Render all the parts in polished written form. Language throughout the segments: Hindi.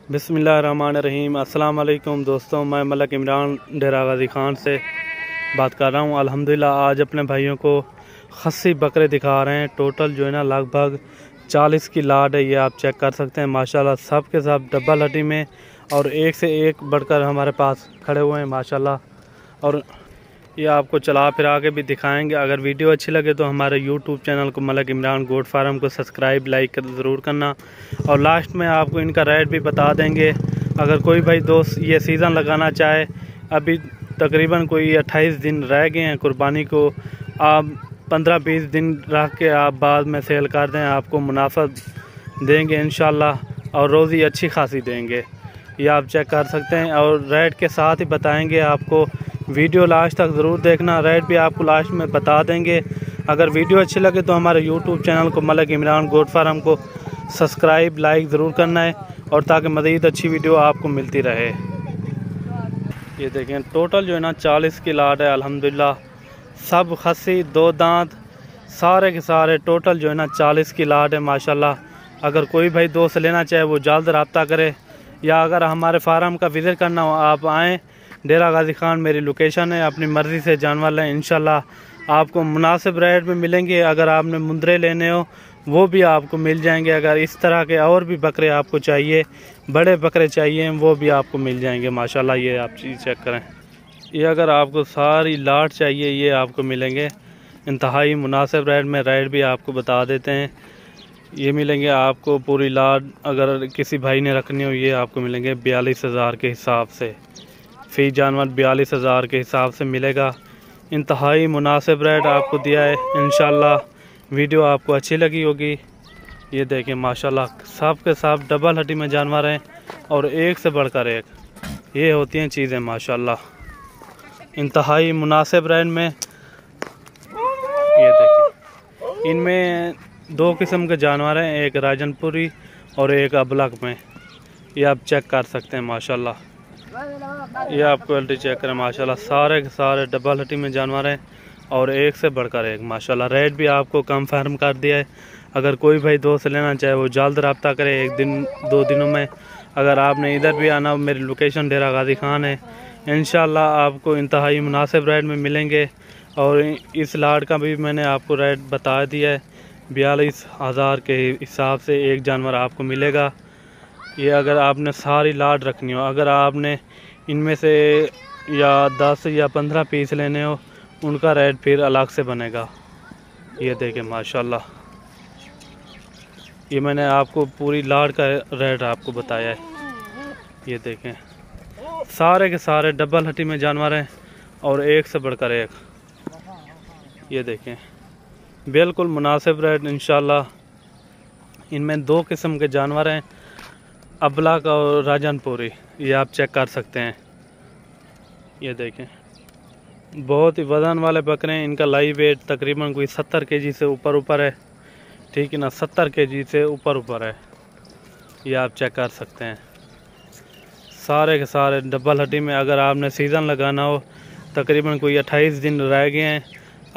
बिस्मिल्लाहिर्रहमानिर्रहीम। अस्सलाम वालेकुम दोस्तों, मैं मलक इमरान डेरा गाजी खान से बात कर रहा हूँ। अल्हम्दुलिल्लाह आज अपने भाइयों को खस्सी बकरे दिखा रहे हैं। टोटल जो है ना लगभग 40 की लाट है। ये आप चेक कर सकते हैं माशाल्लाह, सब के सब डब्बल हड्डी में और एक से एक बढ़कर हमारे पास खड़े हुए हैं माशाल्लाह। और ये आपको चला फिरा के भी दिखाएंगे। अगर वीडियो अच्छी लगे तो हमारे यूट्यूब चैनल को मलक इमरान गोट फार्म को सब्सक्राइब लाइक ज़रूर करना। और लास्ट में आपको इनका रेट भी बता देंगे। अगर कोई भाई दोस्त ये सीज़न लगाना चाहे, अभी तकरीबन कोई 28 दिन रह गए हैं कुर्बानी को, आप 15-20 दिन रख के आप बाद में सेल कर दें, आपको मुनाफा देंगे इंशाल्लाह और रोज़ी अच्छी खासी देंगे। ये आप चेक कर सकते हैं और रेट के साथ ही बताएंगे आपको। वीडियो लास्ट तक ज़रूर देखना, रेट भी आपको लास्ट में बता देंगे। अगर वीडियो अच्छी लगे तो हमारे यूट्यूब चैनल को मलक इमरान गोट फार्म को सब्सक्राइब लाइक ज़रूर करना है और ताकि मज़ीद अच्छी वीडियो आपको मिलती रहे। ये देखें टोटल जो है ना 40 की लाट है अल्हम्दुलिल्लाह। सब खस्सी दो दांत सारे के सारे टोटल जो है ना 40 की लाट है माशाल्लाह। अगर कोई भाई दोस्त लेना चाहे वो जल्द रब्ता करे, या अगर हमारे फार्म का विज़िट करना हो आप आएँ। डेरा गाजी खान मेरी लोकेशन है। अपनी मर्ज़ी से जानवर लें, इंशाल्लाह आपको मुनासिब रेट में मिलेंगे। अगर आपने मुंदरे लेने हो वो भी आपको मिल जाएंगे। अगर इस तरह के और भी बकरे आपको चाहिए, बड़े बकरे चाहिए, वो भी आपको मिल जाएंगे माशाल्लाह। ये आप चीज़ चेक करें। ये अगर आपको सारी लाट चाहिए ये आपको मिलेंगे इंतहाई मुनासिब रेट में। रेट भी आपको बता देते हैं। ये मिलेंगे आपको पूरी लाट, अगर किसी भाई ने रखनी हो ये आपको मिलेंगे 42,000 के हिसाब से। फ़ी जानवर 42,000 के हिसाब से मिलेगा। इंतहाई मुनासिब रेट आपको दिया है इंशाल्लाह। वीडियो आपको अच्छी लगी होगी। ये देखें माशाल्लाह सब के सब डबल हड्डी में जानवर हैं और एक से बढ़कर एक। ये होती हैं चीज़ें माशाल्लाह इंतहाई मुनासिब रेट में। ये देखें इनमें दो किस्म के जानवर हैं, एक राजनपुरी और एक अबलक में। ये आप चेक कर सकते हैं माशाल्लाह। ये आप क्वालिटी चेक करें माशाल्लाह, सारे के सारे डबल हड्डी में जानवर हैं और एक से बढ़कर एक माशाल्लाह। रेट भी आपको कंफर्म कर दिया है। अगर कोई भाई दोस्त लेना चाहे वो जल्द रब्ता करे, एक दिन 2 दिनों में। अगर आपने इधर भी आना, मेरी लोकेशन डेरा गाजी खान है, इंशाल्लाह आपको इंतहाई मुनासिब रेट में मिलेंगे। और इस लाट का भी मैंने आपको रेट बता दिया है, 42,000 के हिसाब से एक जानवर आपको मिलेगा। ये अगर आपने सारी लाट रखनी हो, अगर आपने इनमें से या 10 या 15 पीस लेने हो उनका रेट फिर अलग से बनेगा। ये देखें माशाल्लाह, ये मैंने आपको पूरी लाट का रेट आपको बताया है। ये देखें सारे के सारे डबल हड्डी में जानवर हैं और एक से बढ़कर एक। ये देखें बिल्कुल मुनासिब रेट इंशाल्लाह। इनमें 2 किस्म के जानवर हैं, अबलक और राजनपुरी। ये आप चेक कर सकते हैं। ये देखें बहुत ही वज़न वाले बकरे हैं। इनका लाइव वेट तकरीबन कोई 70 kg से ऊपर है, ठीक है ना, 70 kg से ऊपर है। ये आप चेक कर सकते हैं सारे के सारे डबल हड्डी में। अगर आपने सीज़न लगाना हो, तकरीबन कोई 28 दिन रह गए हैं,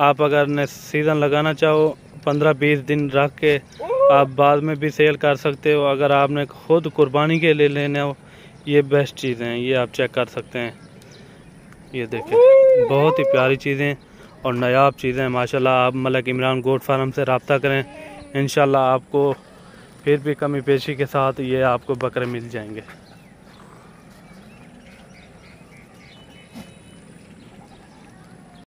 आप अगर ने सीज़न लगाना चाहो 15-20 दिन रख के आप बाद में भी सेल कर सकते हो। अगर आपने खुद कुर्बानी के लिए लेने हो ये बेस्ट चीज़ें हैं। ये आप चेक कर सकते हैं। ये देखें बहुत ही प्यारी चीज़ें और नायाब चीज़ें हैं माशाल्लाह। आप मलक इमरान गोट फार्म से रब्ता करें, इंशाल्लाह आपको फिर भी कमी पेशी के साथ ये आपको बकरे मिल जाएंगे।